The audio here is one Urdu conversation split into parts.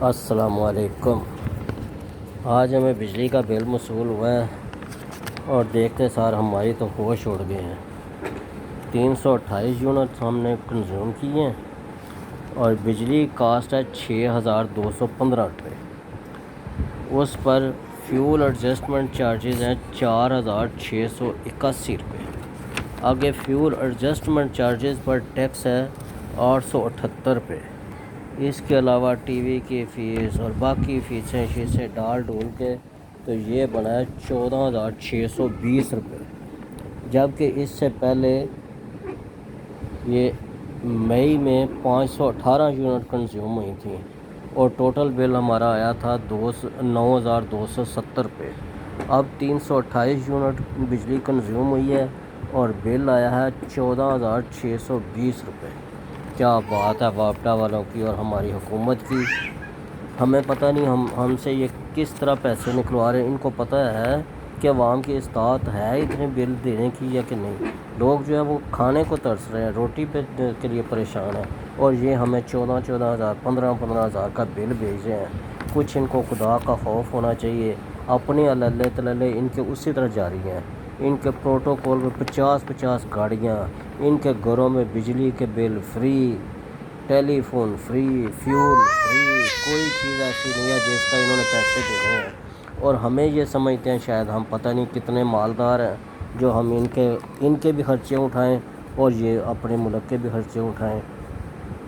السلام علیکم۔ آج ہمیں بجلی کا بل موصول ہوا ہے اور دیکھتے سار ہماری تو ہوش اڑ گئے ہیں۔ 328 یونٹ ہم نے کنزیوم کیے ہیں اور بجلی کاسٹ ہے 6215 روپے۔ اس پر فیول ایڈجسٹمنٹ چارجز ہیں 4681 روپے۔ آگے فیول ایڈجسٹمنٹ چارجز پر ٹیکس ہے 878 روپے۔ اس کے علاوہ ٹی وی کی فیس اور باقی فیسیں ڈال ڈول کے تو یہ بنا ہے 14620 روپے، جبکہ اس سے پہلے یہ مئی میں 518 یونٹ کنزیوم ہوئی تھیں اور ٹوٹل بل ہمارا آیا تھا 9270 روپے۔ اب 328 یونٹ بجلی کنزیوم ہوئی ہے اور بل آیا ہے 14620 روپے۔ کیا بات ہے وابڈا والوں کی اور ہماری حکومت کی۔ ہمیں پتہ نہیں ہم سے یہ کس طرح پیسے نکلوا رہے ہیں۔ ان کو پتہ ہے کہ عوام کی استطاعت ہے اتنے بل دینے کی یا کہ نہیں۔ لوگ جو ہے وہ کھانے کو ترس رہے ہیں، روٹی کے لیے پریشان ہیں، اور یہ ہمیں 14,000 15,000 کا بل بھیج رہے ہیں۔ کچھ ان کو خدا کا خوف ہونا چاہیے۔ اپنے اللہ تللے ان کے اسی طرح جاری ہیں۔ ان کے پروٹوکول میں 50 گاڑیاں، ان کے گھروں میں بجلی کے بل فری، ٹیلی فون فری، فیول فری، کوئی چیز ایسی نہیں ہے جس کا انہوں نے پیسے دینے ہیں۔ اور ہمیں یہ سمجھتے ہیں شاید ہم پتہ نہیں کتنے مالدار ہیں جو ہم ان کے بھی خرچے اٹھائیں اور یہ اپنے ملک کے بھی خرچے اٹھائیں۔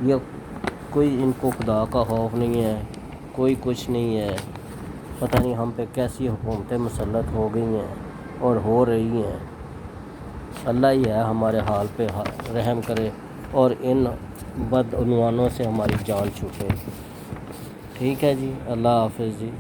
یہ کوئی ان کو خدا کا خوف نہیں ہے، کوئی کچھ نہیں ہے۔ پتہ نہیں ہم پہ کیسی حکومتیں مسلط ہو گئی ہیں اور ہو رہی ہیں۔ اللہ ہی ہے ہمارے حال پہ رحم کرے اور ان بدعنوانوں سے ہماری جان چھوٹے۔ ٹھیک ہے جی، اللہ حافظ جی۔